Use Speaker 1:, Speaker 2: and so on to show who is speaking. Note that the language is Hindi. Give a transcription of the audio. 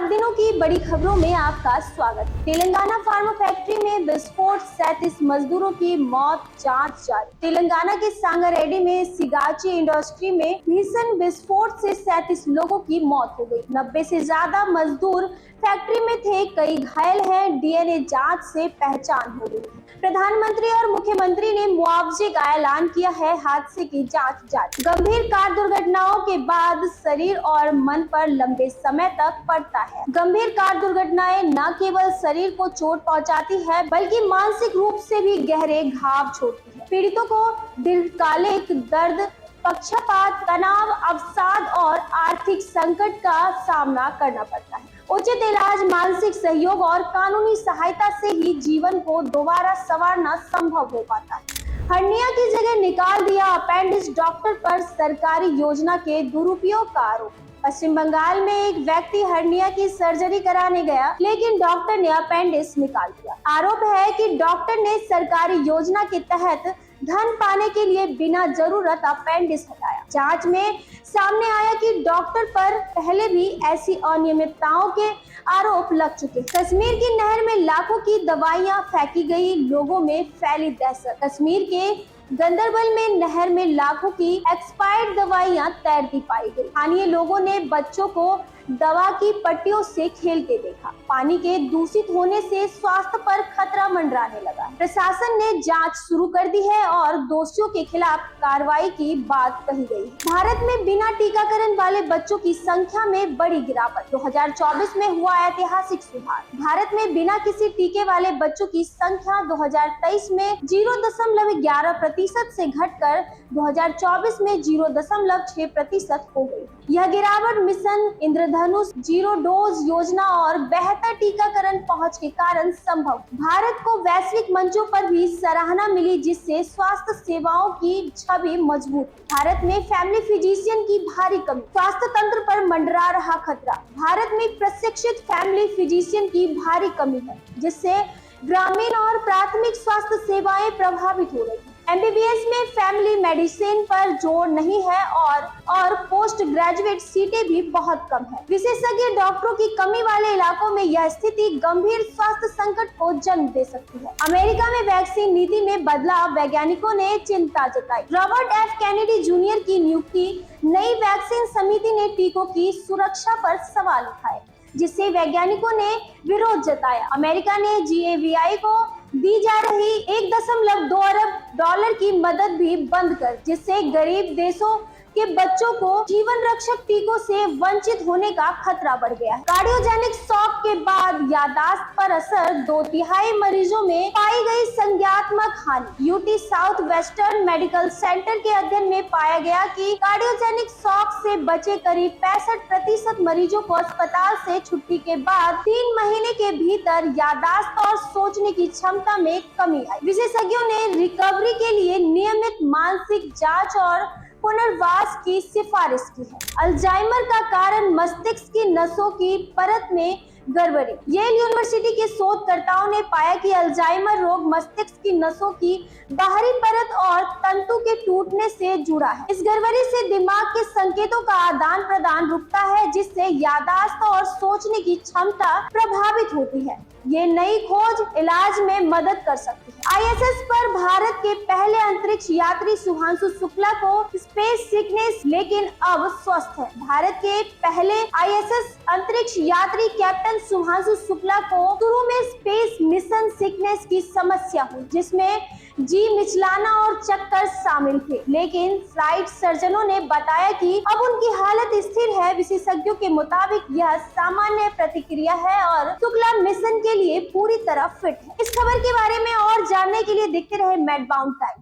Speaker 1: दिनों की बड़ी खबरों में आपका स्वागत। तेलंगाना फार्मा फैक्ट्री में विस्फोट, 37 मजदूरों की मौत, जांच जारी। तेलंगाना के संगारेड्डी में सिगाची इंडस्ट्री में भीषण विस्फोट से 37 लोगों की मौत हो गई। 90 से ज्यादा मजदूर फैक्ट्री में थे, कई घायल हैं। डीएनए जांच से पहचान हो गई। प्रधानमंत्री और मुख्यमंत्री ने मुआवजे का ऐलान किया है। हादसे की जांच जारी। गंभीर कार दुर्घटनाओं के बाद शरीर और मन पर लंबे समय तक पड़ता है। गंभीर कार दुर्घटनाएं न केवल शरीर को चोट पहुंचाती है, बल्कि मानसिक रूप से भी गहरे घाव छोड़ती है। पीड़ितों को दीर्घकालिक दर्द, पक्षपात, तनाव, अवसाद और आर्थिक संकट का सामना करना पड़ता है। उचित इलाज, मानसिक सहयोग और कानूनी सहायता से ही जीवन को दोबारा संवारना संभव हो पाता है। हर्निया की जगह निकाल दिया अपेंडिक्स, डॉक्टर पर सरकारी योजना के दुरुपयोग का आरोप। पश्चिम बंगाल में एक व्यक्ति हर्निया की सर्जरी कराने गया, लेकिन डॉक्टर ने अपेंडिक्स निकाल दिया। आरोप है कि डॉक्टर ने सरकारी योजना के तहत धन पाने के लिए बिना जरूरत अपेंडिक्स हटाया। जांच में सामने आया कि डॉक्टर पर पहले भी ऐसी अनियमितताओं के आरोप लग चुके। कश्मीर की नहर में लाखों की दवाइयां फेंकी गई, लोगों में फैली दहशत। कश्मीर के गंदरबल में नहर में लाखों की एक्सपायर्ड दवाइयां तैरती पाई गई। स्थानीय लोगों ने बच्चों को दवा की पट्टियों से खेलते देखा। पानी के दूषित होने से स्वास्थ्य पर खतरा मंडराने लगा। प्रशासन ने जांच शुरू कर दी है और दोषियों के खिलाफ कार्रवाई की बात कही गई है। भारत में बिना टीकाकरण वाले बच्चों की संख्या में बड़ी गिरावट। 2024 में हुआ ऐतिहासिक सुधार। भारत में बिना किसी टीके वाले बच्चों की संख्या 2023 में 0.11% से घटकर 2024 में 0.6% हो गई। यह गिरावट मिशन इंद्रधनुष, जीरो डोज योजना और बेहतर टीकाकरण पहुंच के कारण संभव। भारत को वैश्विक मंचों पर भी सराहना मिली, जिससे स्वास्थ्य सेवाओं की छवि मजबूत। भारत में फैमिली फिजिशियन की भारी कमी, स्वास्थ्य तंत्र पर मंडरा रहा खतरा। भारत में प्रशिक्षित फैमिली फिजिशियन की भारी कमी है, जिससे ग्रामीण और प्राथमिक स्वास्थ्य सेवाएं प्रभावित हो रही। एमबीबीएस में फैमिली मेडिसिन पर जोर नहीं है और पोस्ट ग्रेजुएट सीटें भी बहुत कम है। विशेषज्ञ डॉक्टरों की कमी वाले इलाकों में यह स्थिति गंभीर स्वास्थ्य संकट को जन्म दे सकती है। अमेरिका में वैक्सीन नीति में बदलाव, वैज्ञानिकों ने चिंता जताई। रॉबर्ट एफ केनेडी जूनियर की नियुक्ति, नई वैक्सीन समिति ने टीकों की सुरक्षा पर सवाल उठाए, जिससे वैज्ञानिकों ने विरोध जताया। अमेरिका ने जीएवीआई को दी जा रही $1.2 अरब की मदद भी बंद कर, जिससे गरीब देशों के बच्चों को जीवन रक्षक टीकों से वंचित होने का खतरा बढ़ गया है। कार्डियोजेनिक शॉक के बाद याददाश्त पर असर, 2/3 मरीजों में पाई गई संज्ञानात्मक हानि। UT south western medical centre के अध्ययन में पाया गया कि कार्डियोजेनिक शॉक से बचे करीब 65% मरीजों को अस्पताल से छुट्टी के बाद 3 महीने के भीतर याददाश्त और सोचने की क्षमता में कमी आई। विशेषज्ञों ने रिकवरी के लिए नियमित मानसिक जांच और पुनर्वास की सिफारिश की है। अल्जाइमर का कारण मस्तिष्क की नसों की परत में गड़बड़ी। येल यूनिवर्सिटी के शोधकर्ताओं ने पाया कि अल्जाइमर रोग मस्तिष्क की नसों की बाहरी परत और तंतु के टूटने से जुड़ा है। इस गड़बड़ी से दिमाग के संकेतों का आदान प्रदान रुकता है, जिससे याददाश्त और सोचने की क्षमता प्रभावित होती है। ये नई खोज इलाज में मदद कर सकती है। आईएसएस पर भारत के पहले अंतरिक्ष यात्री शुभांशु शुक्ला को स्पेस सिकनेस, लेकिन अब स्वस्थ है। भारत के पहले आईएसएस अंतरिक्ष यात्री कैप्टन शुभांशु शुक्ला को शुरू में स्पेस मिशन सिकनेस की समस्या हुई, जिसमें जी मिचलाना और चक्कर शामिल थे, लेकिन फ्लाइट सर्जनों ने बताया कि अब उनकी हालत स्थिर है। विशेषज्ञों के मुताबिक यह सामान्य प्रतिक्रिया है और शुक्ला मिशन के लिए पूरी तरह फिट है। इस खबर के बारे में और जानने के लिए देखते रहे मैडबाउंड टाइम।